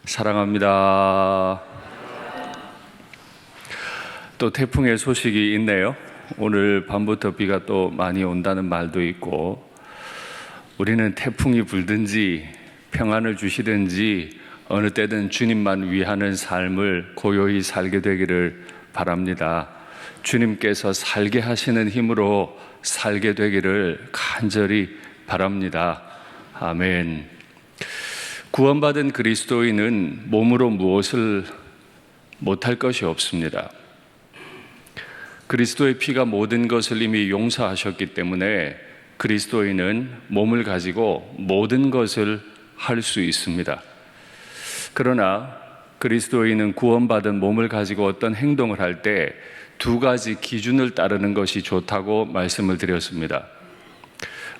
사랑합니다. 또 태풍의 소식이 있네요. 오늘 밤부터 비가 또 많이 온다는 말도 있고, 우리는 태풍이 불든지 평안을 주시든지 어느 때든 주님만 위하는 삶을 고요히 살게 되기를 바랍니다. 주님께서 살게 하시는 힘으로 살게 되기를 간절히 바랍니다. 아멘. 구원받은 그리스도인은 몸으로 무엇을 못할 것이 없습니다. 그리스도의 피가 모든 것을 이미 용서하셨기 때문에 그리스도인은 몸을 가지고 모든 것을 할 수 있습니다. 그러나 그리스도인은 구원받은 몸을 가지고 어떤 행동을 할 때 두 가지 기준을 따르는 것이 좋다고 말씀을 드렸습니다.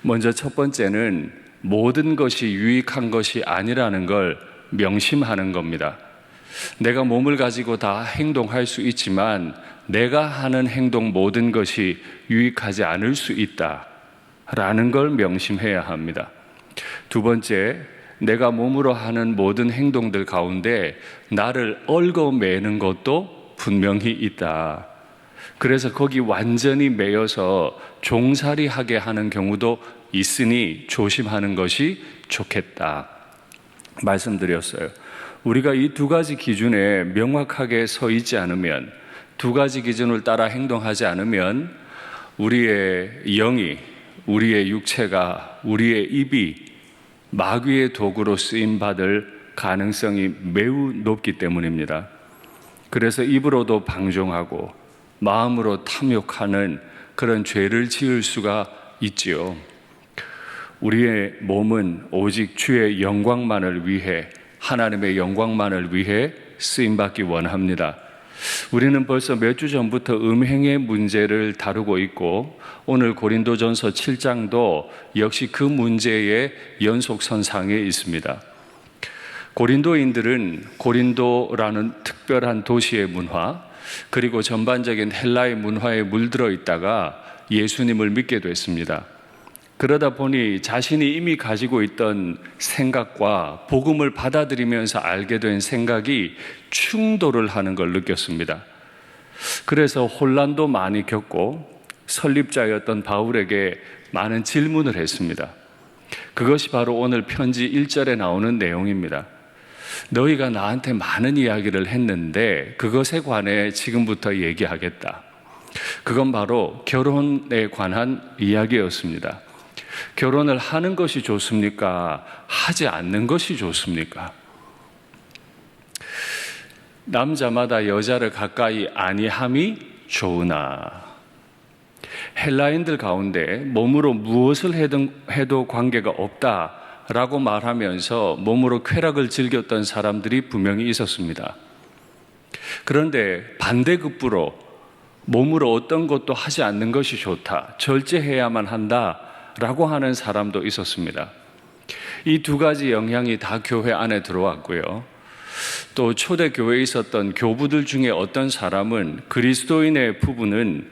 먼저 첫 번째는 모든 것이 유익한 것이 아니라는 걸 명심하는 겁니다. 내가 몸을 가지고 다 행동할 수 있지만 내가 하는 행동 모든 것이 유익하지 않을 수 있다라는 걸 명심해야 합니다. 두 번째, 내가 몸으로 하는 모든 행동들 가운데 나를 얽어매는 것도 분명히 있다. 그래서 거기 완전히 매여서 종살이하게 하는 경우도 있으니 조심하는 것이 좋겠다 말씀드렸어요. 우리가 이 두 가지 기준에 명확하게 서 있지 않으면, 두 가지 기준을 따라 행동하지 않으면 우리의 영이, 우리의 육체가, 우리의 입이 마귀의 도구로 쓰임받을 가능성이 매우 높기 때문입니다. 그래서 입으로도 방종하고 마음으로 탐욕하는 그런 죄를 지을 수가 있지요. 우리의 몸은 오직 주의 영광만을 위해, 하나님의 영광만을 위해 쓰임받기 원합니다. 우리는 벌써 몇 주 전부터 음행의 문제를 다루고 있고, 오늘 고린도전서 7장도 역시 그 문제의 연속선상에 있습니다. 고린도인들은 고린도라는 특별한 도시의 문화, 그리고 전반적인 헬라의 문화에 물들어 있다가 예수님을 믿게 됐습니다. 그러다 보니 자신이 이미 가지고 있던 생각과 복음을 받아들이면서 알게 된 생각이 충돌을 하는 걸 느꼈습니다. 그래서 혼란도 많이 겪고 설립자였던 바울에게 많은 질문을 했습니다. 그것이 바로 오늘 편지 1절에 나오는 내용입니다. 너희가 나한테 많은 이야기를 했는데 그것에 관해 지금부터 얘기하겠다. 그건 바로 결혼에 관한 이야기였습니다. 결혼을 하는 것이 좋습니까? 하지 않는 것이 좋습니까? 남자마다 여자를 가까이 아니함이 좋으나, 헬라인들 가운데 몸으로 무엇을 해도 관계가 없다라고 말하면서 몸으로 쾌락을 즐겼던 사람들이 분명히 있었습니다. 그런데 반대급부로 몸으로 어떤 것도 하지 않는 것이 좋다, 절제해야만 한다라고 하는 사람도 있었습니다. 이 두 가지 영향이 다 교회 안에 들어왔고요. 또 초대교회에 있었던 교부들 중에 어떤 사람은 그리스도인의 부부는,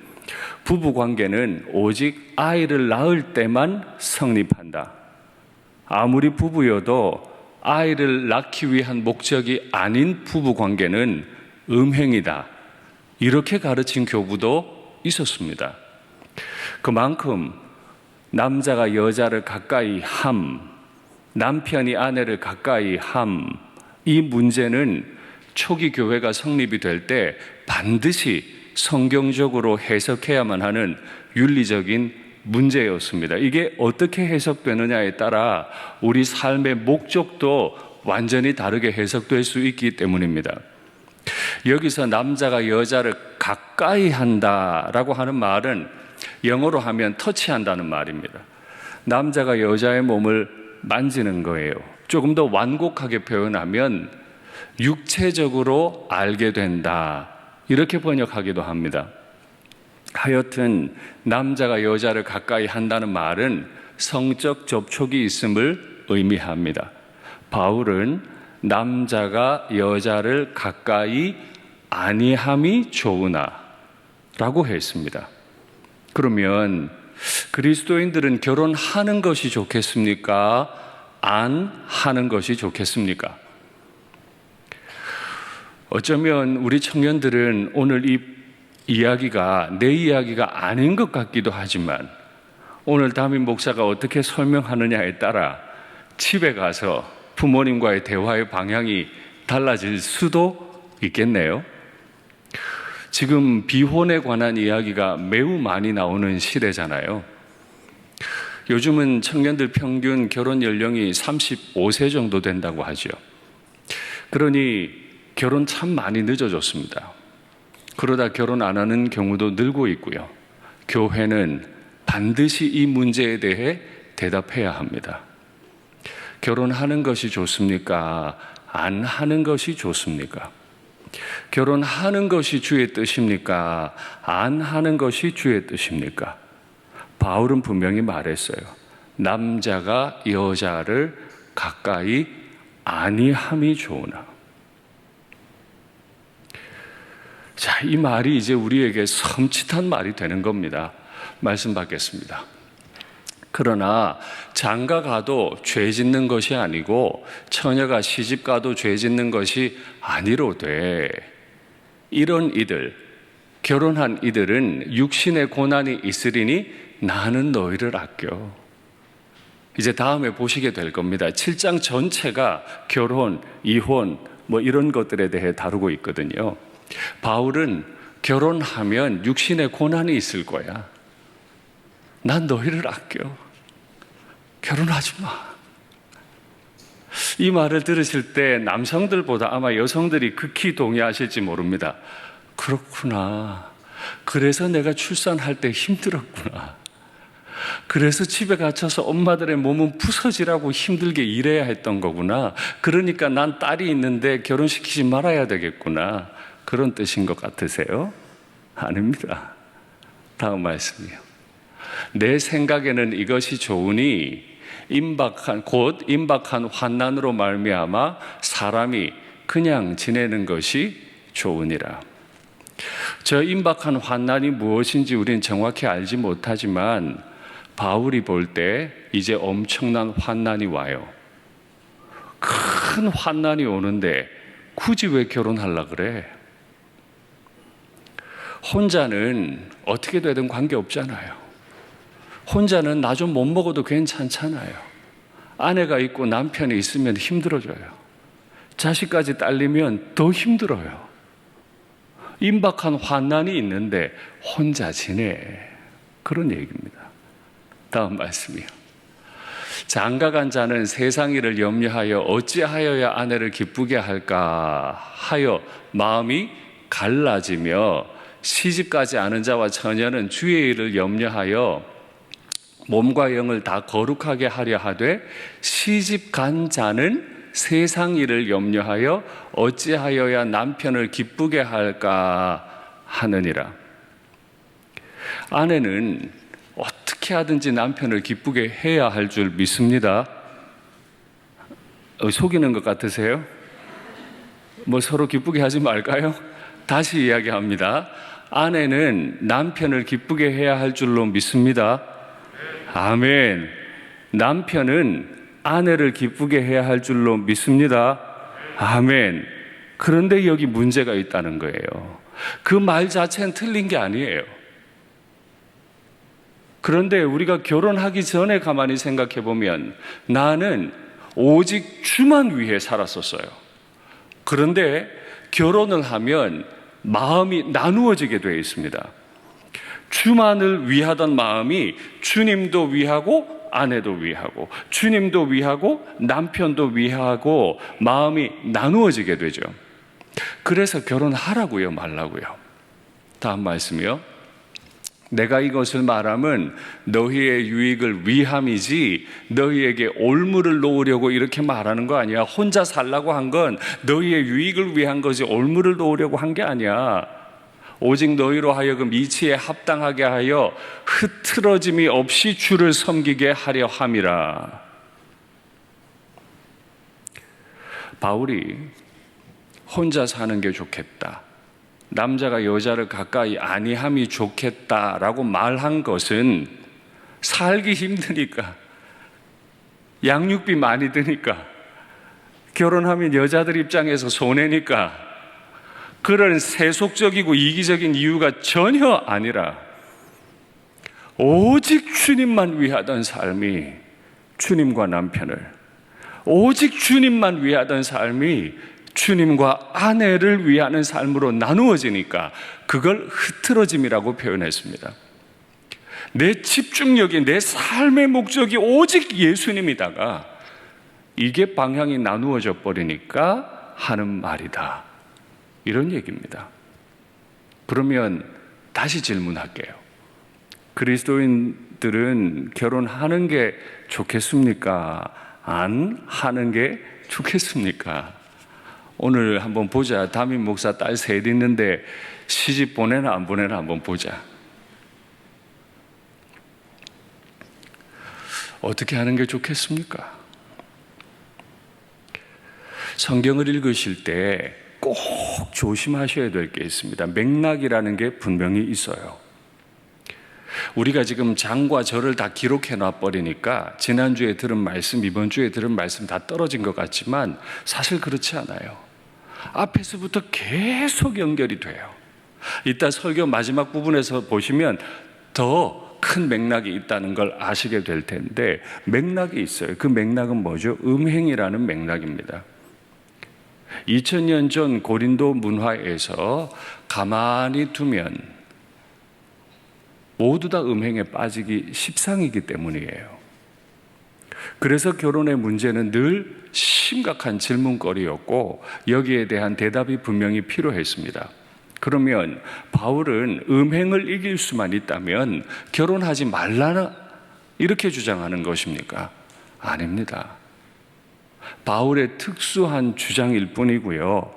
부부관계는 오직 아이를 낳을 때만 성립한다. 아무리 부부여도 아이를 낳기 위한 목적이 아닌 부부관계는 음행이다. 이렇게 가르친 교부도 있었습니다. 그만큼 남자가 여자를 가까이 함, 남편이 아내를 가까이 함, 이 문제는 초기 교회가 성립이 될 때 반드시 성경적으로 해석해야만 하는 윤리적인 문제였습니다. 이게 어떻게 해석되느냐에 따라 우리 삶의 목적도 완전히 다르게 해석될 수 있기 때문입니다. 여기서 남자가 여자를 가까이 한다라고 하는 말은 영어로 하면 터치한다는 말입니다. 남자가 여자의 몸을 만지는 거예요. 조금 더 완곡하게 표현하면 육체적으로 알게 된다, 이렇게 번역하기도 합니다. 하여튼 남자가 여자를 가까이 한다는 말은 성적 접촉이 있음을 의미합니다. 바울은 남자가 여자를 가까이 아니함이 좋으나 라고 했습니다. 그러면 그리스도인들은 결혼하는 것이 좋겠습니까? 안 하는 것이 좋겠습니까? 어쩌면 우리 청년들은 오늘 이 이야기가 내 이야기가 아닌 것 같기도 하지만 오늘 담임 목사가 어떻게 설명하느냐에 따라 집에 가서 부모님과의 대화의 방향이 달라질 수도 있겠네요. 지금 비혼에 관한 이야기가 매우 많이 나오는 시대잖아요. 요즘은 청년들 평균 결혼 연령이 35세 정도 된다고 하죠. 그러니 결혼 참 많이 늦어졌습니다. 그러다 결혼 안 하는 경우도 늘고 있고요. 교회는 반드시 이 문제에 대해 대답해야 합니다. 결혼하는 것이 좋습니까? 안 하는 것이 좋습니까? 결혼하는 것이 주의 뜻입니까? 안 하는 것이 주의 뜻입니까? 바울은 분명히 말했어요. 남자가 여자를 가까이 아니함이 좋으나. 자, 이 말이 이제 우리에게 섬찟한 말이 되는 겁니다. 말씀 받겠습니다. 그러나 장가 가도 죄 짓는 것이 아니고 처녀가 시집 가도 죄 짓는 것이 아니로되 이런 이들, 결혼한 이들은 육신의 고난이 있으리니 나는 너희를 아껴. 이제 다음에 보시게 될 겁니다. 7장 전체가 결혼, 이혼 뭐 이런 것들에 대해 다루고 있거든요. 바울은 결혼하면 육신의 고난이 있을 거야. 난 너희를 아껴. 결혼하지 마. 이 말을 들으실 때 남성들보다 아마 여성들이 극히 동의하실지 모릅니다. 그렇구나. 그래서 내가 출산할 때 힘들었구나. 그래서 집에 갇혀서 엄마들의 몸은 부서지라고 힘들게 일해야 했던 거구나. 그러니까 난 딸이 있는데 결혼시키지 말아야 되겠구나. 그런 뜻인 것 같으세요? 아닙니다. 다음 말씀이요. 내 생각에는 이것이 좋으니 곧 임박한 환난으로 말미암아 사람이 그냥 지내는 것이 좋으니라. 저 임박한 환난이 무엇인지 우리는 정확히 알지 못하지만 바울이 볼 때 이제 엄청난 환난이 와요. 큰 환난이 오는데 굳이 왜 결혼하려고 그래? 혼자는 어떻게 되든 관계없잖아요. 혼자는 나 좀 못 먹어도 괜찮잖아요. 아내가 있고 남편이 있으면 힘들어져요. 자식까지 딸리면 더 힘들어요. 임박한 환난이 있는데 혼자 지내. 그런 얘기입니다. 다음 말씀이요. 장가간 자는 세상 일을 염려하여 어찌하여야 아내를 기쁘게 할까 하여 마음이 갈라지며 시집가지 않은 자와 처녀는 주의 일을 염려하여 몸과 영을 다 거룩하게 하려 하되 시집간 자는 세상 일을 염려하여 어찌하여야 남편을 기쁘게 할까 하느니라. 아내는 어떻게 하든지 남편을 기쁘게 해야 할 줄 믿습니다. 속이는 것 같으세요? 뭐 서로 기쁘게 하지 말까요? 다시 이야기합니다. 아내는 남편을 기쁘게 해야 할 줄로 믿습니다. 아멘. 남편은 아내를 기쁘게 해야 할 줄로 믿습니다. 아멘. 그런데 여기 문제가 있다는 거예요. 그 말 자체는 틀린 게 아니에요. 그런데 우리가 결혼하기 전에 가만히 생각해 보면 나는 오직 주만 위해 살았었어요. 그런데 결혼을 하면 마음이 나누어지게 되어 있습니다. 주만을 위하던 마음이 주님도 위하고 아내도 위하고 주님도 위하고 남편도 위하고 마음이 나누어지게 되죠. 그래서 결혼하라고요, 말라고요? 다음 말씀이요. 내가 이것을 말함은 너희의 유익을 위함이지 너희에게 올무를 놓으려고 이렇게 말하는 거 아니야. 혼자 살라고 한 건 너희의 유익을 위한 거지 올무를 놓으려고 한 게 아니야. 오직 너희로 하여금 이치에 합당하게 하여 흐트러짐이 없이 주를 섬기게 하려 함이라. 바울이 혼자 사는 게 좋겠다, 남자가 여자를 가까이 아니함이 좋겠다라고 말한 것은 살기 힘드니까, 양육비 많이 드니까, 결혼하면 여자들 입장에서 손해니까 그런 세속적이고 이기적인 이유가 전혀 아니라 오직 주님만 위하던 삶이 주님과 남편을, 오직 주님만 위하던 삶이 주님과 아내를 위하는 삶으로 나누어지니까 그걸 흐트러짐이라고 표현했습니다. 내 집중력이, 내 삶의 목적이 오직 예수님이다가 이게 방향이 나누어져 버리니까 하는 말이다, 이런 얘기입니다. 그러면 다시 질문할게요. 그리스도인들은 결혼하는 게 좋겠습니까? 안 하는 게 좋겠습니까? 오늘 한번 보자. 담임 목사 딸 셋 있는데 시집 보내나 안 보내나 한번 보자. 어떻게 하는 게 좋겠습니까? 성경을 읽으실 때 꼭 조심하셔야 될 게 있습니다. 맥락이라는 게 분명히 있어요. 우리가 지금 장과 절을 다 기록해 놔버리니까 지난주에 들은 말씀, 이번 주에 들은 말씀 다 떨어진 것 같지만 사실 그렇지 않아요. 앞에서부터 계속 연결이 돼요. 이따 설교 마지막 부분에서 보시면 더 큰 맥락이 있다는 걸 아시게 될 텐데, 맥락이 있어요. 그 맥락은 뭐죠? 음행이라는 맥락입니다. 2000년 전 고린도 문화에서 가만히 두면 모두 다 음행에 빠지기 십상이기 때문이에요. 그래서 결혼의 문제는 늘 심각한 질문거리였고 여기에 대한 대답이 분명히 필요했습니다. 그러면 바울은 음행을 이길 수만 있다면 결혼하지 말라나 이렇게 주장하는 것입니까? 아닙니다. 바울의 특수한 주장일 뿐이고요.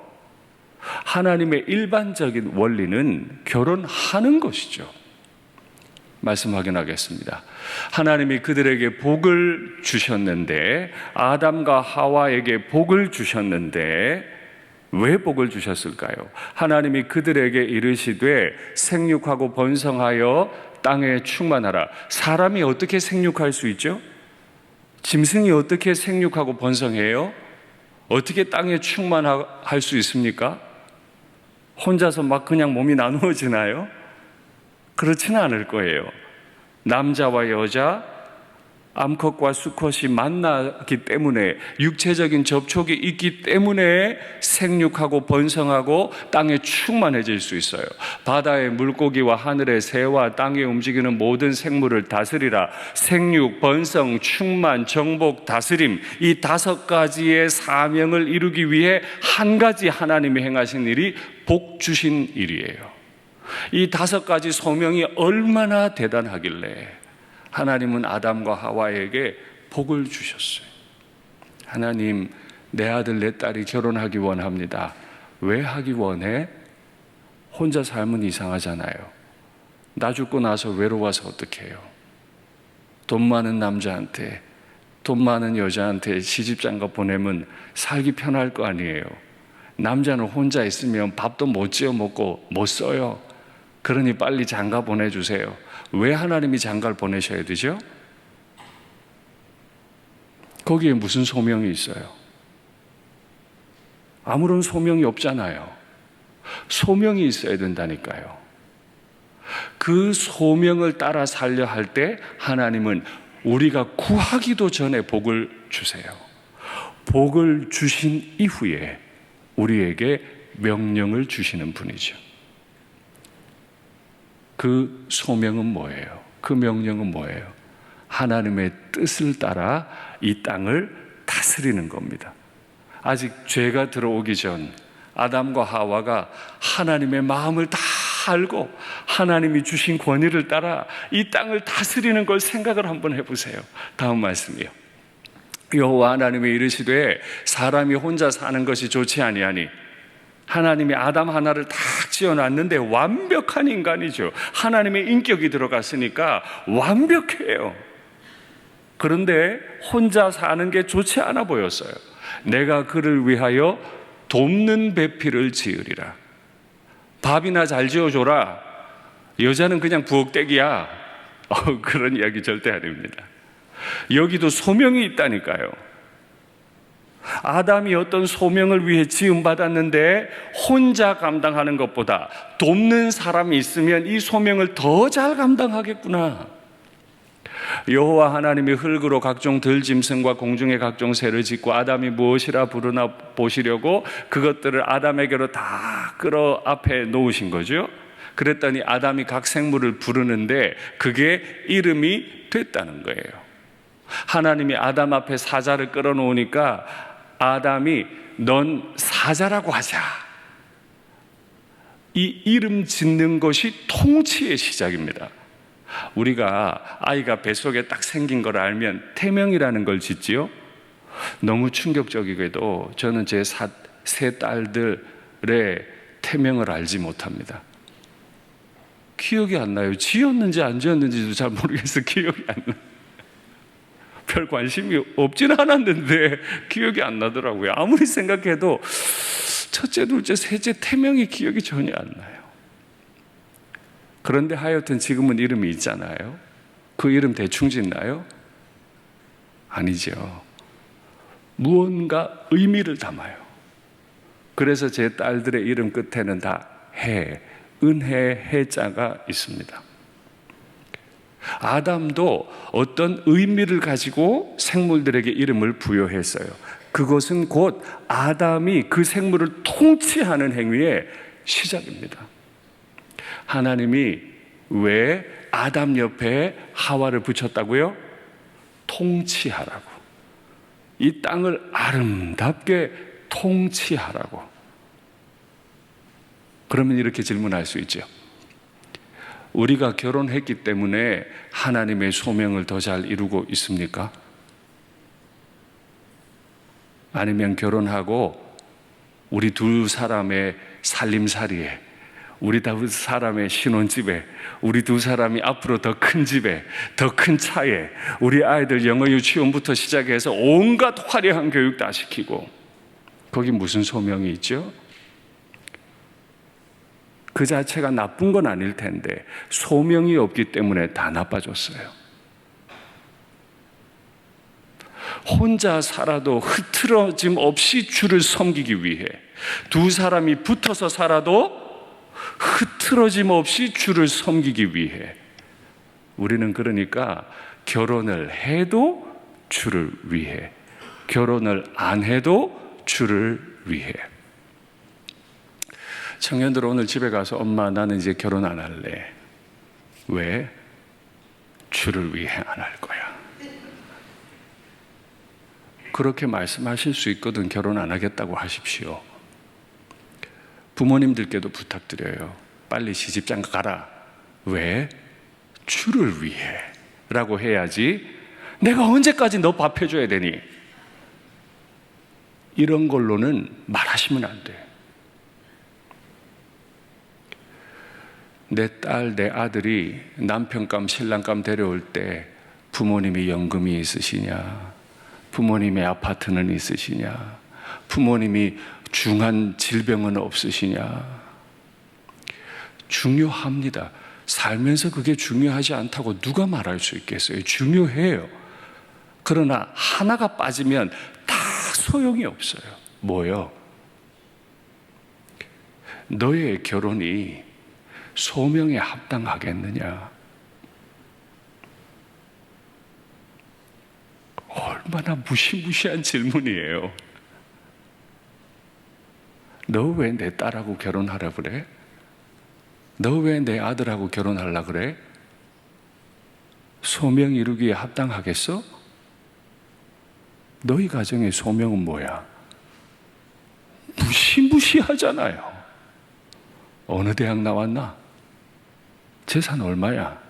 하나님의 일반적인 원리는 결혼하는 것이죠. 말씀 확인하겠습니다. 하나님이 그들에게 복을 주셨는데, 아담과 하와에게 복을 주셨는데 왜 복을 주셨을까요? 하나님이 그들에게 이르시되 생육하고 번성하여 땅에 충만하라. 사람이 어떻게 생육할 수 있죠? 짐승이 어떻게 생육하고 번성해요? 어떻게 땅에 충만할 수 있습니까? 혼자서 막 그냥 몸이 나누어지나요? 그렇지는 않을 거예요. 남자와 여자, 암컷과 수컷이 만나기 때문에, 육체적인 접촉이 있기 때문에 생육하고 번성하고 땅에 충만해질 수 있어요. 바다의 물고기와 하늘의 새와 땅에 움직이는 모든 생물을 다스리라. 생육, 번성, 충만, 정복, 다스림, 이 5가지의 사명을 이루기 위해 한 가지 하나님이 행하신 일이 복 주신 일이에요. 이 5가지 소명이 얼마나 대단하길래 하나님은 아담과 하와에게 복을 주셨어요. 하나님, 내 아들 내 딸이 결혼하기 원합니다. 왜 하기 원해? 혼자 살면 이상하잖아요. 나 죽고 나서 외로워서 어떡해요? 돈 많은 남자한테, 돈 많은 여자한테 시집장가 보내면 살기 편할 거 아니에요. 남자는 혼자 있으면 밥도 못 지어 먹고 못 써요. 그러니 빨리 장가 보내주세요. 왜 하나님이 장가를 보내셔야 되죠? 거기에 무슨 소명이 있어요? 아무런 소명이 없잖아요. 소명이 있어야 된다니까요. 그 소명을 따라 살려 할 때 하나님은 우리가 구하기도 전에 복을 주세요. 복을 주신 이후에 우리에게 명령을 주시는 분이죠. 그 소명은 뭐예요? 그 명령은 뭐예요? 하나님의 뜻을 따라 이 땅을 다스리는 겁니다. 아직 죄가 들어오기 전 아담과 하와가 하나님의 마음을 다 알고 하나님이 주신 권위를 따라 이 땅을 다스리는 걸 생각을 한번 해보세요. 다음 말씀이요. 여호와 하나님이 이르시되 사람이 혼자 사는 것이 좋지 아니하니, 하나님이 아담 하나를 딱 지어놨는데 완벽한 인간이죠. 하나님의 인격이 들어갔으니까 완벽해요. 그런데 혼자 사는 게 좋지 않아 보였어요. 내가 그를 위하여 돕는 배필을 지으리라. 밥이나 잘 지어줘라. 여자는 그냥 부엌대기야. 그런 이야기 절대 아닙니다. 여기도 소명이 있다니까요. 아담이 어떤 소명을 위해 지음받았는데 혼자 감당하는 것보다 돕는 사람이 있으면 이 소명을 더 잘 감당하겠구나. 여호와 하나님이 흙으로 각종 들짐승과 공중의 각종 새를 짓고 아담이 무엇이라 부르나 보시려고 그것들을 아담에게로 다 끌어 앞에 놓으신 거죠. 그랬더니 아담이 각 생물을 부르는데 그게 이름이 됐다는 거예요. 하나님이 아담 앞에 사자를 끌어놓으니까 아담이 넌 사자라고 하자. 이 이름 짓는 것이 통치의 시작입니다. 우리가 아이가 뱃속에 딱 생긴 걸 알면 태명이라는 걸 짓지요. 너무 충격적이게도 저는 제 세 딸들의 태명을 알지 못합니다. 기억이 안 나요. 지었는지 안 지었는지도 잘 모르겠어요. 기억이 안 나요. 별 관심이 없진 않았는데 기억이 안 나더라고요. 아무리 생각해도 첫째, 둘째, 셋째 태명이 기억이 전혀 안 나요. 그런데 하여튼 지금은 이름이 있잖아요. 그 이름 대충 짓나요? 아니죠. 무언가 의미를 담아요. 그래서 제 딸들의 이름 끝에는 다 해, 은혜, 해자가 있습니다. 아담도 어떤 의미를 가지고 생물들에게 이름을 부여했어요. 그것은 곧 아담이 그 생물을 통치하는 행위의 시작입니다. 하나님이 왜 아담 옆에 하와를 붙였다고요? 통치하라고. 이 땅을 아름답게 통치하라고. 그러면 이렇게 질문할 수 있죠. 우리가 결혼했기 때문에 하나님의 소명을 더 잘 이루고 있습니까? 아니면 결혼하고 우리 두 사람의 살림살이에, 우리 두 사람의 신혼집에, 우리 두 사람이 앞으로 더 큰 집에, 더 큰 차에, 우리 아이들 영어 유치원부터 시작해서 온갖 화려한 교육 다 시키고, 거기 무슨 소명이 있죠? 그 자체가 나쁜 건 아닐 텐데 소명이 없기 때문에 다 나빠졌어요. 혼자 살아도 흐트러짐 없이 주를 섬기기 위해, 두 사람이 붙어서 살아도 흐트러짐 없이 주를 섬기기 위해, 우리는 그러니까 결혼을 해도 주를 위해, 결혼을 안 해도 주를 위해. 청년들 오늘 집에 가서 엄마 나는 이제 결혼 안 할래. 왜? 주를 위해 안 할 거야. 그렇게 말씀하실 수 있거든. 결혼 안 하겠다고 하십시오. 부모님들께도 부탁드려요. 빨리 시집장가 가라. 왜? 주를 위해 라고 해야지 내가 언제까지 너 밥 해줘야 되니? 이런 걸로는 말하시면 안 돼. 내 딸, 내 아들이 남편감, 신랑감 데려올 때 부모님이 연금이 있으시냐? 부모님의 아파트는 있으시냐? 부모님이 중한 질병은 없으시냐? 중요합니다. 살면서 그게 중요하지 않다고 누가 말할 수 있겠어요? 중요해요. 그러나 하나가 빠지면 다 소용이 없어요. 뭐요? 너의 결혼이 소명에 합당하겠느냐? 얼마나 무시무시한 질문이에요. 너 왜 내 딸하고 결혼하라 그래? 너 왜 내 아들하고 결혼하려 그래? 소명 이루기에 합당하겠어? 너희 가정의 소명은 뭐야? 무시무시하잖아요. 어느 대학 나왔나? 재산 얼마야?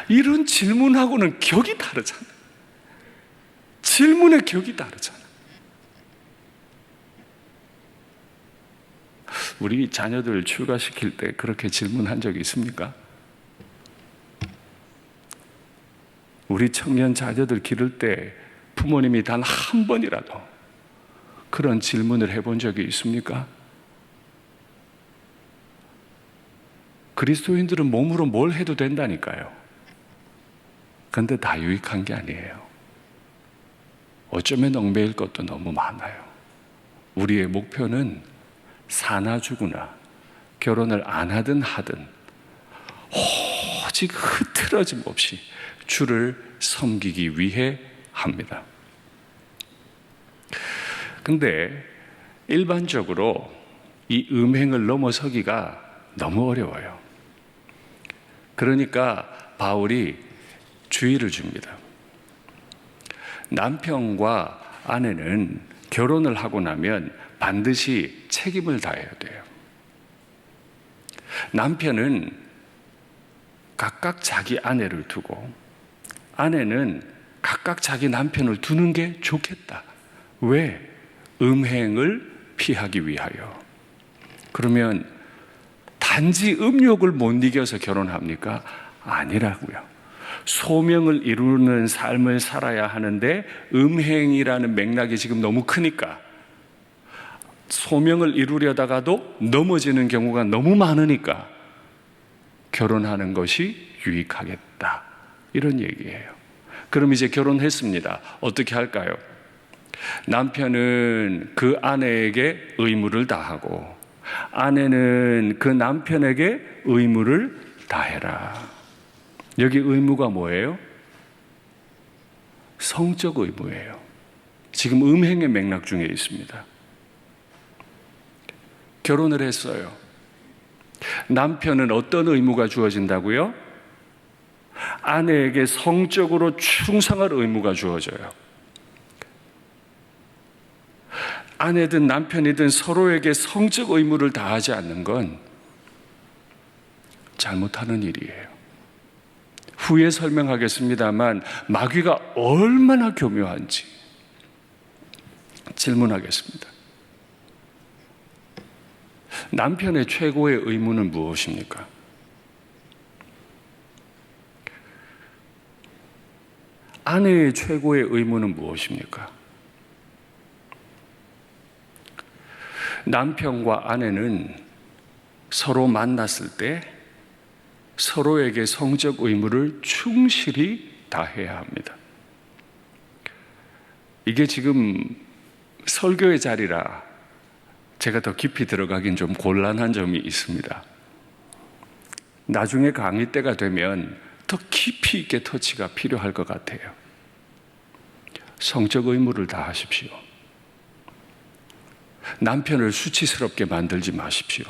이런 질문하고는 격이 다르잖아. 질문의 격이 다르잖아. 우리 자녀들 출가시킬 때 그렇게 질문한 적이 있습니까? 우리 청년 자녀들 기를 때 부모님이 단 한 번이라도 그런 질문을 해본 적이 있습니까? 그리스도인들은 몸으로 뭘 해도 된다니까요. 그런데 다 유익한 게 아니에요. 어쩌면 얽매일 것도 너무 많아요. 우리의 목표는 사나 죽으나 결혼을 안 하든 하든 오직 흐트러짐 없이 주를 섬기기 위해 합니다. 근데 일반적으로 이 음행을 넘어서기가 너무 어려워요. 그러니까 바울이 주의를 줍니다. 남편과 아내는 결혼을 하고 나면 반드시 책임을 다해야 돼요. 남편은 각각 자기 아내를 두고 아내는 각각 자기 남편을 두는 게 좋겠다. 왜? 음행을 피하기 위하여. 그러면 단지 음욕을 못 이겨서 결혼합니까? 아니라고요. 소명을 이루는 삶을 살아야 하는데 음행이라는 맥락이 지금 너무 크니까 소명을 이루려다가도 넘어지는 경우가 너무 많으니까 결혼하는 것이 유익하겠다. 이런 얘기예요. 그럼 이제 결혼했습니다. 어떻게 할까요? 남편은 그 아내에게 의무를 다하고 아내는 그 남편에게 의무를 다해라. 여기 의무가 뭐예요? 성적 의무예요. 지금 음행의 맥락 중에 있습니다. 결혼을 했어요. 남편은 어떤 의무가 주어진다고요? 아내에게 성적으로 충성할 의무가 주어져요. 아내든 남편이든 서로에게 성적 의무를 다하지 않는 건 잘못하는 일이에요. 후에 설명하겠습니다만 마귀가 얼마나 교묘한지 질문하겠습니다. 남편의 최고의 의무는 무엇입니까? 아내의 최고의 의무는 무엇입니까? 남편과 아내는 서로 만났을 때 서로에게 성적 의무를 충실히 다해야 합니다. 이게 지금 설교의 자리라 제가 더 깊이 들어가긴 좀 곤란한 점이 있습니다. 나중에 강의 때가 되면 더 깊이 있게 터치가 필요할 것 같아요. 성적 의무를 다하십시오. 남편을 수치스럽게 만들지 마십시오.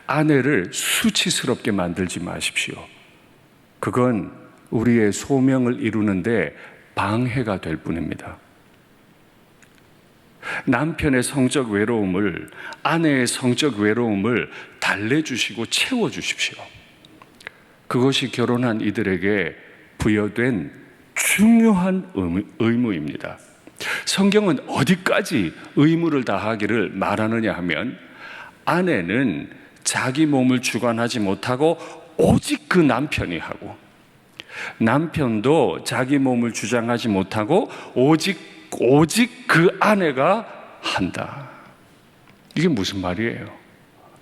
아내를 수치스럽게 만들지 마십시오. 그건 우리의 소명을 이루는데 방해가 될 뿐입니다. 남편의 성적 외로움을, 아내의 성적 외로움을 달래주시고 채워주십시오. 그것이 결혼한 이들에게 부여된 중요한 의무입니다. 성경은 어디까지 의무를 다하기를 말하느냐 하면 아내는 자기 몸을 주관하지 못하고 오직 그 남편이 하고 남편도 자기 몸을 주장하지 못하고 오직 그 아내가 한다. 이게 무슨 말이에요?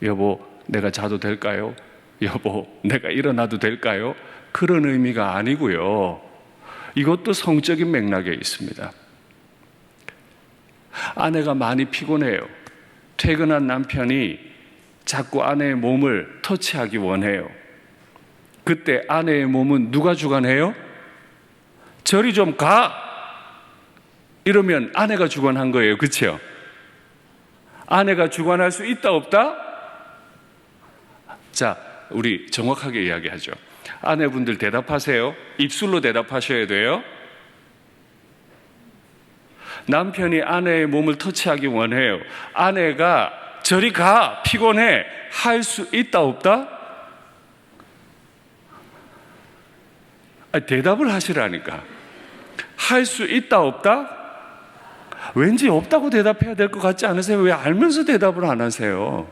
여보, 내가 자도 될까요? 여보, 내가 일어나도 될까요? 그런 의미가 아니고요. 이것도 성적인 맥락에 있습니다. 아내가 많이 피곤해요. 퇴근한 남편이 자꾸 아내의 몸을 터치하기 원해요. 그때 아내의 몸은 누가 주관해요? 저리 좀 가! 이러면 아내가 주관한 거예요. 그렇죠? 아내가 주관할 수 있다 없다? 자, 우리 정확하게 이야기하죠. 아내분들 대답하세요. 입술로 대답하셔야 돼요. 남편이 아내의 몸을 터치하기 원해요. 아내가 저리 가, 피곤해, 할 수 있다 없다? 대답을 하시라니까. 할 수 있다 없다? 왠지 없다고 대답해야 될 것 같지 않으세요? 왜 알면서 대답을 안 하세요?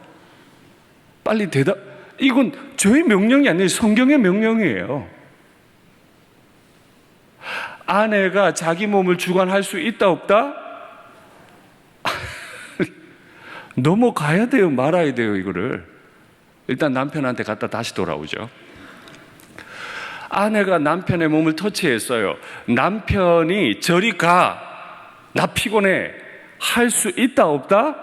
빨리 대답. 이건 저의 명령이 아니에요. 성경의 명령이에요. 아내가 자기 몸을 주관할 수 있다 없다? 넘어가야 돼요, 말아야 돼요, 이거를. 일단 남편한테 갔다 다시 돌아오죠. 아내가 남편의 몸을 터치했어요. 남편이 저리 가, 나 피곤해, 할 수 있다 없다?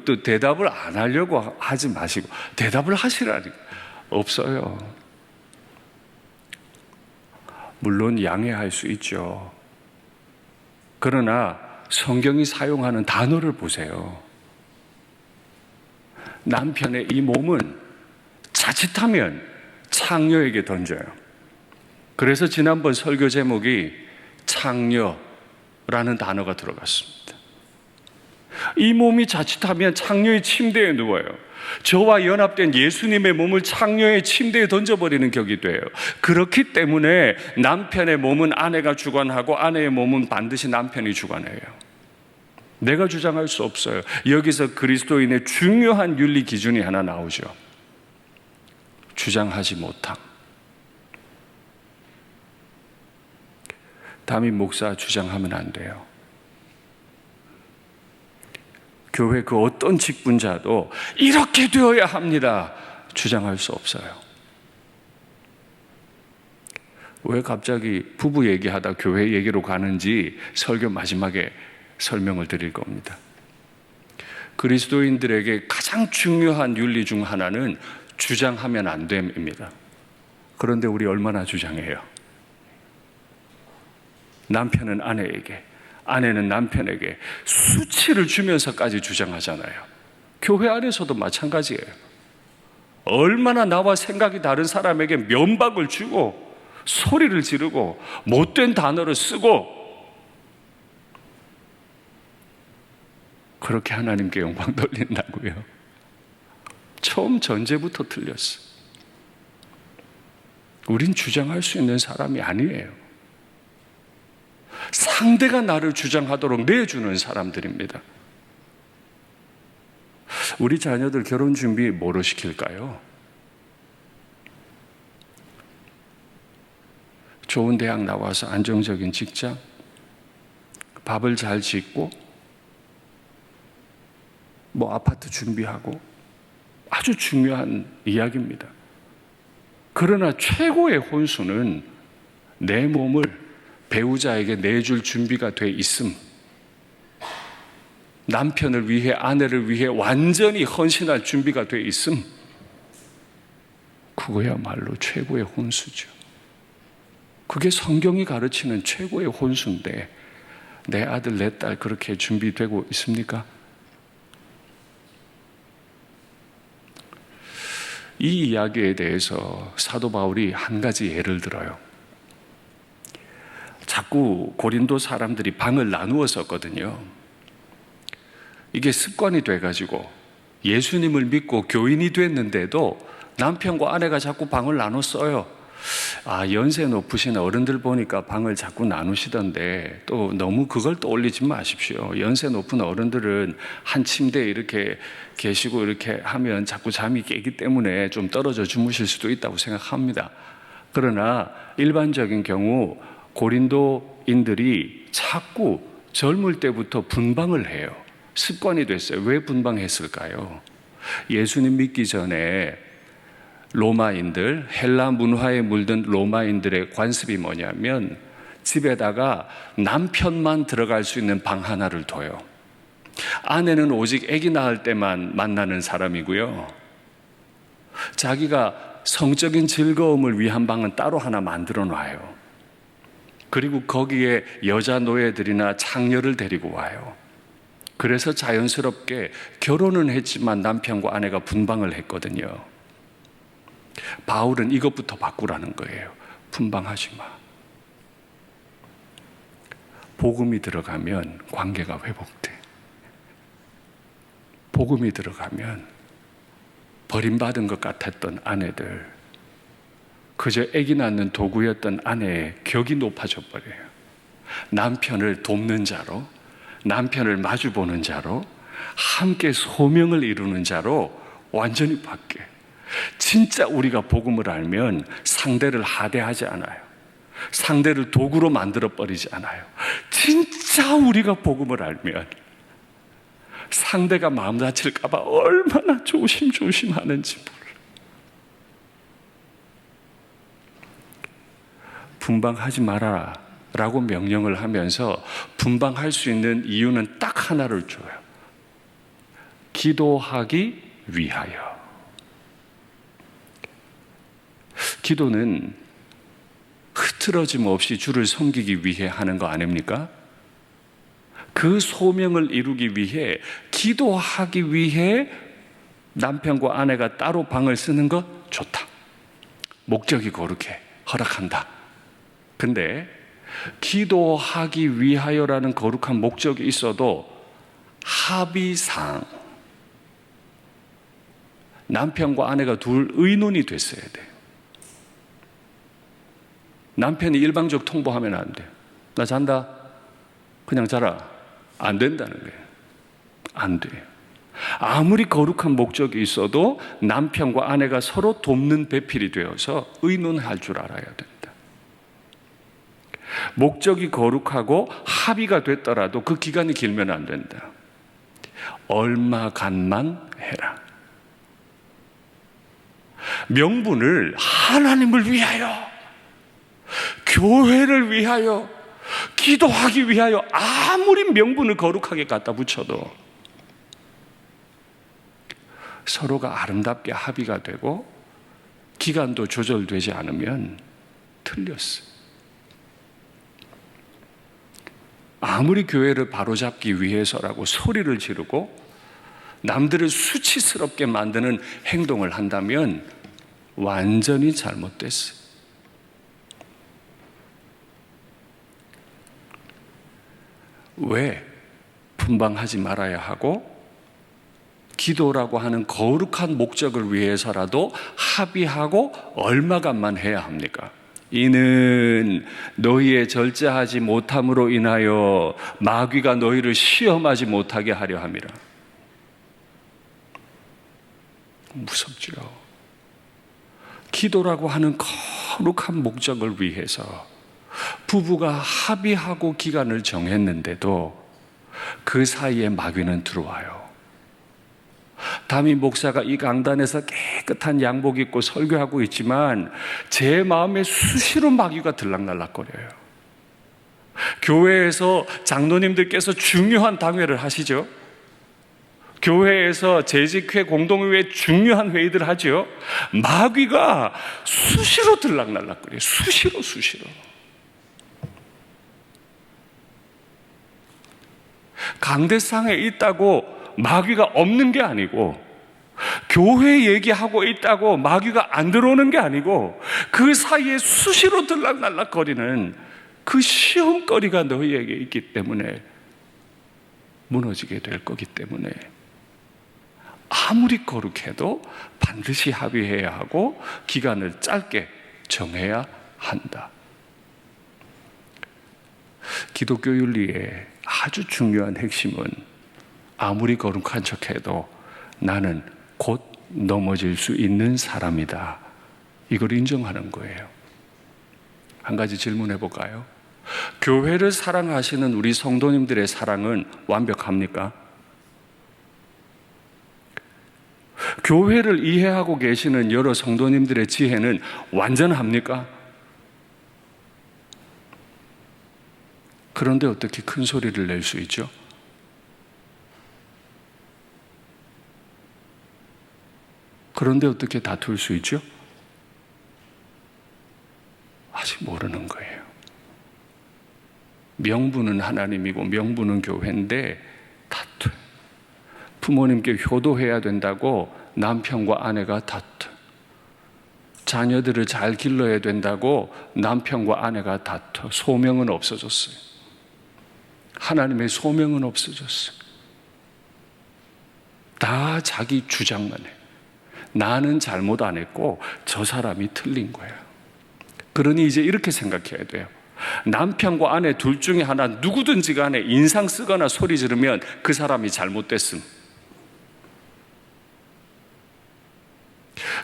또 대답을 안 하려고 하지 마시고 대답을 하시라니까. 없어요. 물론 양해할 수 있죠. 그러나 성경이 사용하는 단어를 보세요. 남편의 이 몸은 자칫하면 창녀에게 던져요. 그래서 지난번 설교 제목이 창녀라는 단어가 들어갔습니다. 이 몸이 자칫하면 창녀의 침대에 누워요. 저와 연합된 예수님의 몸을 창녀의 침대에 던져버리는 격이 돼요. 그렇기 때문에 남편의 몸은 아내가 주관하고 아내의 몸은 반드시 남편이 주관해요. 내가 주장할 수 없어요. 여기서 그리스도인의 중요한 윤리 기준이 하나 나오죠. 주장하지 못함. 담임 목사 주장하면 안 돼요. 교회 그 어떤 직분자도 이렇게 되어야 합니다. 주장할 수 없어요. 왜 갑자기 부부 얘기하다 교회 얘기로 가는지 설교 마지막에 설명을 드릴 겁니다. 그리스도인들에게 가장 중요한 윤리 중 하나는 주장하면 안 됨입니다. 그런데 우리 얼마나 주장해요? 남편은 아내에게, 아내는 남편에게 수치를 주면서까지 주장하잖아요. 교회 안에서도 마찬가지예요. 얼마나 나와 생각이 다른 사람에게 면박을 주고 소리를 지르고 못된 단어를 쓰고 그렇게 하나님께 영광 돌린다고요. 처음 전제부터 틀렸어. 우린 주장할 수 있는 사람이 아니에요. 상대가 나를 주장하도록 내주는 사람들입니다. 우리 자녀들 결혼 준비 뭐로 시킬까요? 좋은 대학 나와서 안정적인 직장, 밥을 잘 짓고 뭐 아파트 준비하고 아주 중요한 이야기입니다. 그러나 최고의 혼수는 내 몸을 배우자에게 내줄 준비가 돼 있음. 남편을 위해, 아내를 위해 완전히 헌신할 준비가 돼 있음. 그거야말로 최고의 혼수죠. 그게 성경이 가르치는 최고의 혼수인데 내 아들, 내 딸 그렇게 준비되고 있습니까? 이 이야기에 대해서 사도 바울이 한 가지 예를 들어요. 자꾸 고린도 사람들이 방을 나누어 썼거든요. 이게 습관이 돼가지고 예수님을 믿고 교인이 됐는데도 남편과 아내가 자꾸 방을 나눠 써요. 연세 높으신 어른들 보니까 방을 자꾸 나누시던데 또 너무 그걸 떠올리지 마십시오. 연세 높은 어른들은 한 침대에 이렇게 계시고 이렇게 하면 자꾸 잠이 깨기 때문에 좀 떨어져 주무실 수도 있다고 생각합니다. 그러나 일반적인 경우 고린도인들이 자꾸 젊을 때부터 분방을 해요. 습관이 됐어요. 왜 분방했을까요? 예수님 믿기 전에 로마인들, 헬라 문화에 물든 로마인들의 관습이 뭐냐면 집에다가 남편만 들어갈 수 있는 방 하나를 둬요. 아내는 오직 아기 낳을 때만 만나는 사람이고요. 자기가 성적인 즐거움을 위한 방은 따로 하나 만들어 놔요. 그리고 거기에 여자 노예들이나 창녀를 데리고 와요. 그래서 자연스럽게 결혼은 했지만 남편과 아내가 분방을 했거든요. 바울은 이것부터 바꾸라는 거예요. 분방하지 마. 복음이 들어가면 관계가 회복돼. 복음이 들어가면 버림받은 것 같았던 아내들, 그저 아기 낳는 도구였던 아내의 격이 높아져 버려요. 남편을 돕는 자로, 남편을 마주보는 자로, 함께 소명을 이루는 자로 완전히 바뀌어요. 진짜 우리가 복음을 알면 상대를 하대하지 않아요. 상대를 도구로 만들어버리지 않아요. 진짜 우리가 복음을 알면 상대가 마음 다칠까 봐 얼마나 조심조심하는지 몰라요. 분방하지 마라 라고 명령을 하면서 분방할 수 있는 이유는 딱 하나를 줘요. 기도하기 위하여. 기도는 흐트러짐 없이 주를 섬기기 위해 하는 거 아닙니까? 그 소명을 이루기 위해, 기도하기 위해 남편과 아내가 따로 방을 쓰는 것 좋다. 목적이 거룩해. 허락한다. 근데 기도하기 위하여라는 거룩한 목적이 있어도 합의상 남편과 아내가 둘 의논이 됐어야 돼요. 남편이 일방적 통보하면 안 돼요. 나 잔다. 그냥 자라. 안 된다는 거예요. 안 돼요. 아무리 거룩한 목적이 있어도 남편과 아내가 서로 돕는 배필이 되어서 의논할 줄 알아야 된다. 목적이 거룩하고 합의가 됐더라도 그 기간이 길면 안 된다. 얼마간만 해라. 명분을 하나님을 위하여, 교회를 위하여, 기도하기 위하여 아무리 명분을 거룩하게 갖다 붙여도 서로가 아름답게 합의가 되고 기간도 조절되지 않으면 틀렸어요. 아무리 교회를 바로잡기 위해서라고 소리를 지르고 남들을 수치스럽게 만드는 행동을 한다면 완전히 잘못됐어요. 왜 분방하지 말아야 하고 기도라고 하는 거룩한 목적을 위해서라도 합의하고 얼마간만 해야 합니까? 이는 너희의 절제하지 못함으로 인하여 마귀가 너희를 시험하지 못하게 하려 함이라. 무섭죠. 기도라고 하는 거룩한 목적을 위해서 부부가 합의하고 기간을 정했는데도 그 사이에 마귀는 들어와요. 담임 목사가 이 강단에서 깨끗한 양복 입고 설교하고 있지만 제 마음에 수시로 마귀가 들락날락거려요. 교회에서 장로님들께서 중요한 당회를 하시죠. 교회에서 재직회, 공동회 중요한 회의들 하죠. 마귀가 수시로 들락날락거려요. 수시로. 강대상에 있다고 마귀가 없는 게 아니고, 교회 얘기하고 있다고 마귀가 안 들어오는 게 아니고, 그 사이에 수시로 들락날락거리는 그 시험거리가 너희에게 있기 때문에 무너지게 될 거기 때문에 아무리 거룩해도 반드시 합의해야 하고 기간을 짧게 정해야 한다. 기독교 윤리의 아주 중요한 핵심은 아무리 거룩한 척해도 나는 곧 넘어질 수 있는 사람이다. 이걸 인정하는 거예요. 한 가지 질문해 볼까요? 교회를 사랑하시는 우리 성도님들의 사랑은 완벽합니까? 교회를 이해하고 계시는 여러 성도님들의 지혜는 완전합니까? 그런데 어떻게 큰 소리를 낼 수 있죠? 그런데 어떻게 다툴 수 있죠? 아직 모르는 거예요. 명분은 하나님이고 명분은 교회인데 다투. 부모님께 효도해야 된다고 남편과 아내가 다투. 자녀들을 잘 길러야 된다고 남편과 아내가 다투. 소명은 없어졌어요. 하나님의 소명은 없어졌어요. 다 자기 주장만 해. 나는 잘못 안 했고 저 사람이 틀린 거예요. 그러니 이제 이렇게 생각해야 돼요. 남편과 아내 둘 중에 하나 누구든지 간에 인상 쓰거나 소리 지르면 그 사람이 잘못됐음.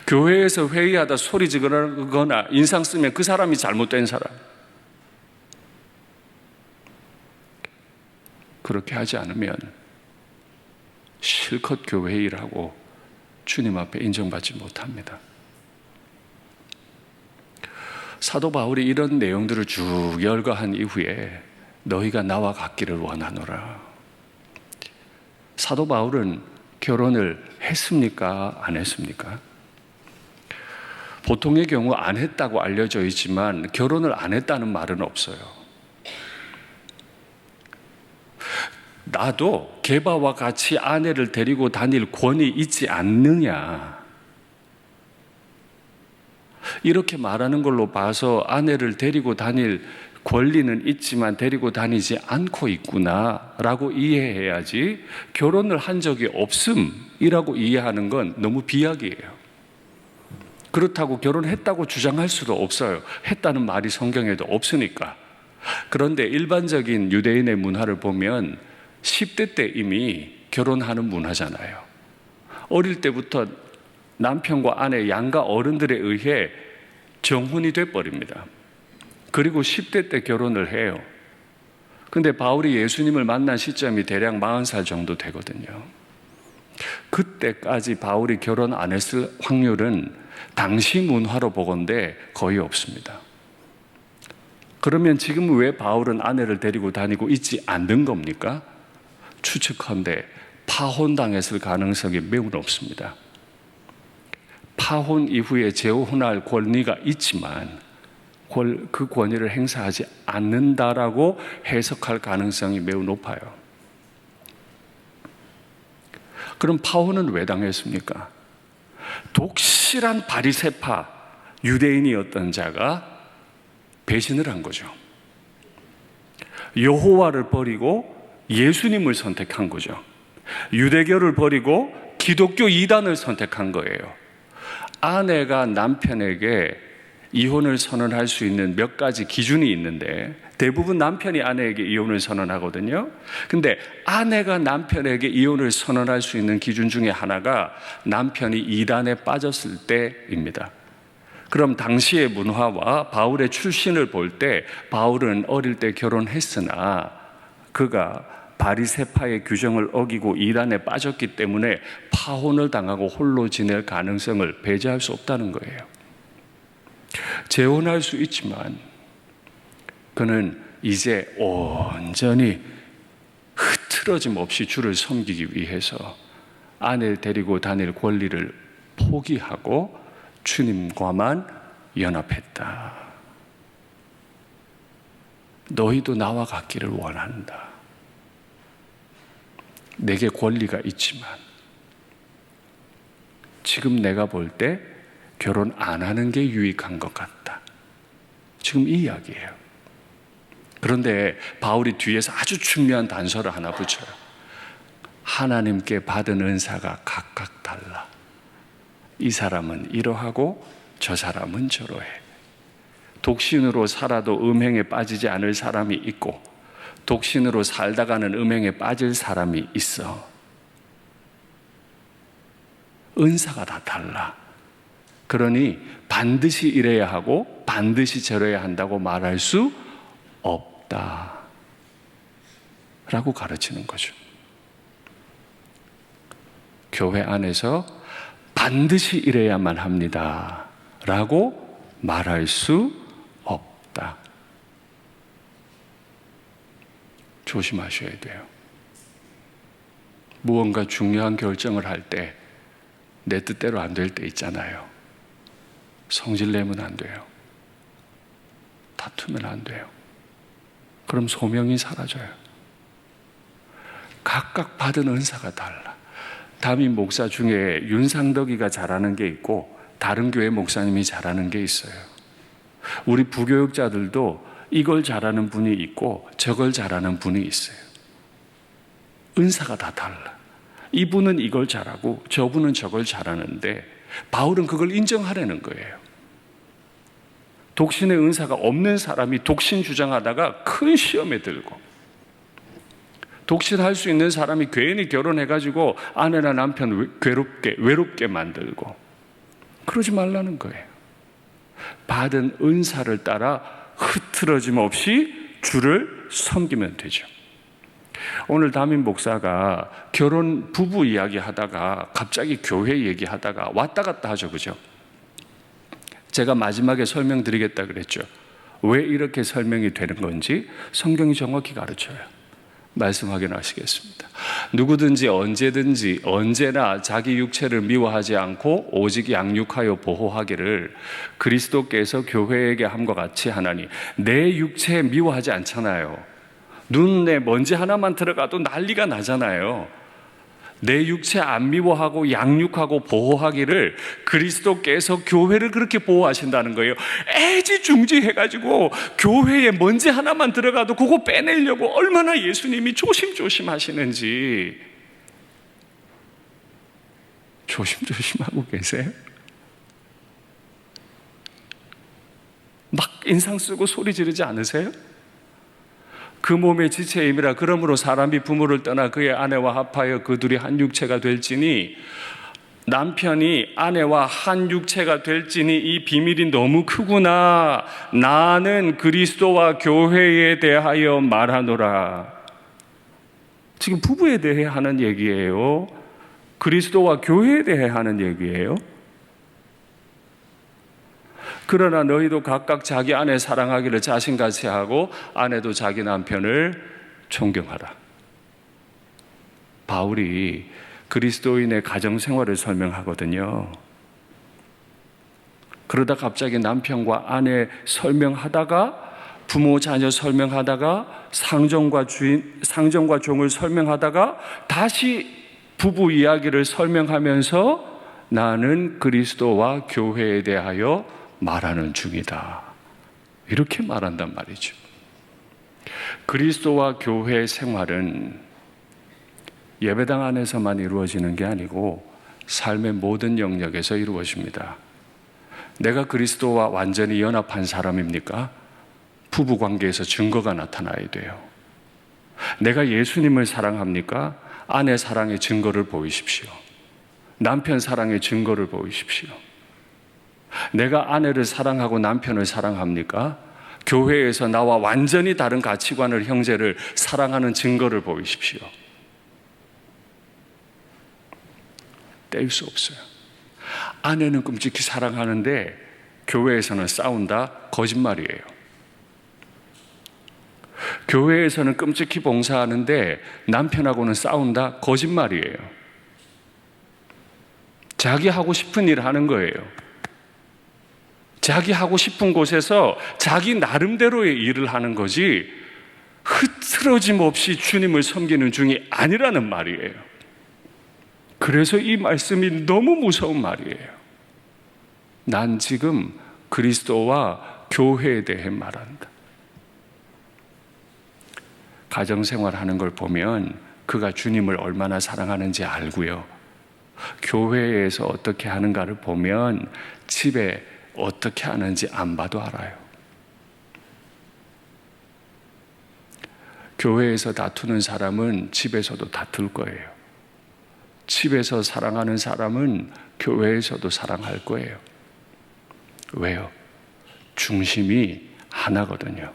교회에서 회의하다 소리 지르거나 인상 쓰면 그 사람이 잘못된 사람. 그렇게 하지 않으면 실컷 교회 일하고 주님 앞에 인정받지 못합니다. 사도 바울이 이런 내용들을 쭉 열거한 이후에 너희가 나와 같기를 원하노라. 사도 바울은 결혼을 했습니까? 안 했습니까? 보통의 경우 안 했다고 알려져 있지만 결혼을 안 했다는 말은 없어요. 나도 게바와 같이 아내를 데리고 다닐 권위 있지 않느냐, 이렇게 말하는 걸로 봐서 아내를 데리고 다닐 권리는 있지만 데리고 다니지 않고 있구나라고 이해해야지, 결혼을 한 적이 없음이라고 이해하는 건 너무 비약이에요. 그렇다고 결혼했다고 주장할 수도 없어요. 했다는 말이 성경에도 없으니까. 그런데 일반적인 유대인의 문화를 보면 10대 때 이미 결혼하는 문화잖아요. 어릴 때부터 남편과 아내 양가 어른들에 의해 정혼이 돼버립니다. 그리고 10대 때 결혼을 해요. 근데 바울이 예수님을 만난 시점이 대략 40살 정도 되거든요. 그때까지 바울이 결혼 안 했을 확률은 당시 문화로 보건대 거의 없습니다. 그러면 지금 왜 바울은 아내를 데리고 다니고 있지 않는 겁니까? 추측컨대 파혼당했을 가능성이 매우 높습니다. 파혼 이후에 재혼할 권리가 있지만 그 권위를 행사하지 않는다라고 해석할 가능성이 매우 높아요. 그럼 파혼은 왜 당했습니까? 독실한 바리새파 유대인이었던 자가 배신을 한 거죠. 여호와를 버리고 예수님을 선택한 거죠. 유대교를 버리고 기독교 이단을 선택한 거예요. 아내가 남편에게 이혼을 선언할 수 있는 몇 가지 기준이 있는데 대부분 남편이 아내에게 이혼을 선언하거든요. 근데 아내가 남편에게 이혼을 선언할 수 있는 기준 중에 하나가 남편이 이단에 빠졌을 때입니다. 그럼 당시의 문화와 바울의 출신을 볼 때 바울은 어릴 때 결혼했으나 그가 바리새파의 규정을 어기고 이단에 빠졌기 때문에 파혼을 당하고 홀로 지낼 가능성을 배제할 수 없다는 거예요. 재혼할 수 있지만 그는 이제 온전히 흐트러짐 없이 주를 섬기기 위해서 아내를 데리고 다닐 권리를 포기하고 주님과만 연합했다. 너희도 나와 같기를 원한다. 내게 권리가 있지만 지금 내가 볼 때 결혼 안 하는 게 유익한 것 같다. 지금 이 이야기예요. 그런데 바울이 뒤에서 아주 중요한 단서를 하나 붙여요. 하나님께 받은 은사가 각각 달라. 이 사람은 이러하고 저 사람은 저러해. 독신으로 살아도 음행에 빠지지 않을 사람이 있고 독신으로 살다가는 음행에 빠질 사람이 있어. 은사가 다 달라. 그러니 반드시 이래야 하고 반드시 저래야 한다고 말할 수 없다 라고 가르치는 거죠. 교회 안에서 반드시 이래야만 합니다 라고 말할 수 없다. 조심하셔야 돼요. 무언가 중요한 결정을 할 때 내 뜻대로 안 될 때 있잖아요. 성질내면 안 돼요. 다투면 안 돼요. 그럼 소명이 사라져요. 각각 받은 은사가 달라. 담임 목사 중에 윤상덕이가 잘하는 게 있고 다른 교회 목사님이 잘하는 게 있어요. 우리 부교육자들도 이걸 잘하는 분이 있고 저걸 잘하는 분이 있어요. 은사가 다 달라. 이분은 이걸 잘하고 저분은 저걸 잘하는데 바울은 그걸 인정하려는 거예요. 독신의 은사가 없는 사람이 독신 주장하다가 큰 시험에 들고, 독신할 수 있는 사람이 괜히 결혼해가지고 아내나 남편 외롭게 만들고, 그러지 말라는 거예요. 받은 은사를 따라 흐트러짐 없이 주를 섬기면 되죠. 오늘 담임 목사가 결혼 부부 이야기 하다가 갑자기 교회 얘기하다가 왔다 갔다 하죠. 그죠? 제가 마지막에 설명드리겠다 그랬죠. 왜 이렇게 설명이 되는 건지 성경이 정확히 가르쳐요. 말씀 확인하시겠습니다. 누구든지 언제든지 언제나 자기 육체를 미워하지 않고 오직 양육하여 보호하기를 그리스도께서 교회에게 함과 같이 하나니. 내 육체 미워하지 않잖아요. 눈에 먼지 하나만 들어가도 난리가 나잖아요. 내 육체 안 미워하고 양육하고 보호하기를 그리스도께서 교회를 그렇게 보호하신다는 거예요. 애지중지해가지고 교회에 먼지 하나만 들어가도 그거 빼내려고 얼마나 예수님이 조심조심 하시는지. 조심조심하고 계세요? 막 인상 쓰고 소리 지르지 않으세요? 그 몸의 지체의 힘이라. 그러므로 사람이 부모를 떠나 그의 아내와 합하여 그 둘이 한 육체가 될지니, 남편이 아내와 한 육체가 될지니 이 비밀이 너무 크구나. 나는 그리스도와 교회에 대하여 말하노라. 지금 부부에 대해 하는 얘기예요. 그리스도와 교회에 대해 하는 얘기예요. 그러나 너희도 각각 자기 아내 사랑하기를 자신같이 하고 아내도 자기 남편을 존경하라. 바울이 그리스도인의 가정생활을 설명하거든요. 그러다 갑자기 남편과 아내 설명하다가, 부모 자녀 설명하다가, 상정과 종을 설명하다가 다시 부부 이야기를 설명하면서 나는 그리스도와 교회에 대하여 말하는 중이다. 이렇게 말한단 말이죠. 그리스도와 교회 생활은 예배당 안에서만 이루어지는 게 아니고 삶의 모든 영역에서 이루어집니다. 내가 그리스도와 완전히 연합한 사람입니까? 부부 관계에서 증거가 나타나야 돼요. 내가 예수님을 사랑합니까? 아내 사랑의 증거를 보이십시오. 남편 사랑의 증거를 보이십시오. 내가 아내를 사랑하고 남편을 사랑합니까? 교회에서 나와 완전히 다른 가치관을, 형제를 사랑하는 증거를 보이십시오. 뗄 수 없어요. 아내는 끔찍히 사랑하는데 교회에서는 싸운다? 거짓말이에요. 교회에서는 끔찍히 봉사하는데 남편하고는 싸운다? 거짓말이에요. 자기 하고 싶은 일 하는 거예요. 자기 하고 싶은 곳에서 자기 나름대로의 일을 하는 거지 흐트러짐 없이 주님을 섬기는 중이 아니라는 말이에요. 그래서 이 말씀이 너무 무서운 말이에요. 난 지금 그리스도와 교회에 대해 말한다. 가정생활 하는 걸 보면 그가 주님을 얼마나 사랑하는지 알고요. 교회에서 어떻게 하는가를 보면 집에 어떻게 하는지 안 봐도 알아요. 교회에서 다투는 사람은 집에서도 다툴 거예요. 집에서 사랑하는 사람은 교회에서도 사랑할 거예요. 왜요? 중심이 하나거든요.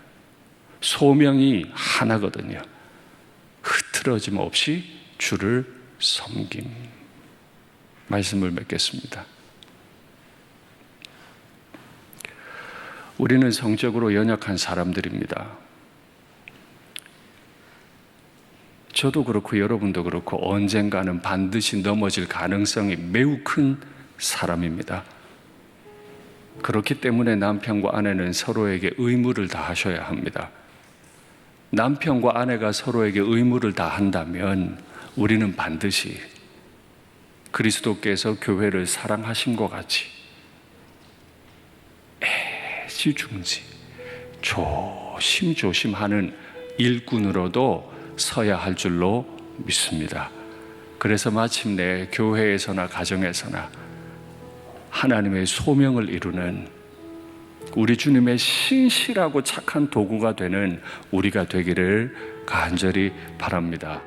소명이 하나거든요. 흐트러짐 없이 주를 섬김. 말씀을 맺겠습니다. 우리는 성적으로 연약한 사람들입니다. 저도 그렇고 여러분도 그렇고 언젠가는 반드시 넘어질 가능성이 매우 큰 사람입니다. 그렇기 때문에 남편과 아내는 서로에게 의무를 다하셔야 합니다. 남편과 아내가 서로에게 의무를 다한다면 우리는 반드시 그리스도께서 교회를 사랑하신 것 같이 애지중지 조심조심하는 일꾼으로도 서야 할 줄로 믿습니다. 그래서 마침내 교회에서나 가정에서나 하나님의 소명을 이루는 우리 주님의 신실하고 착한 도구가 되는 우리가 되기를 간절히 바랍니다.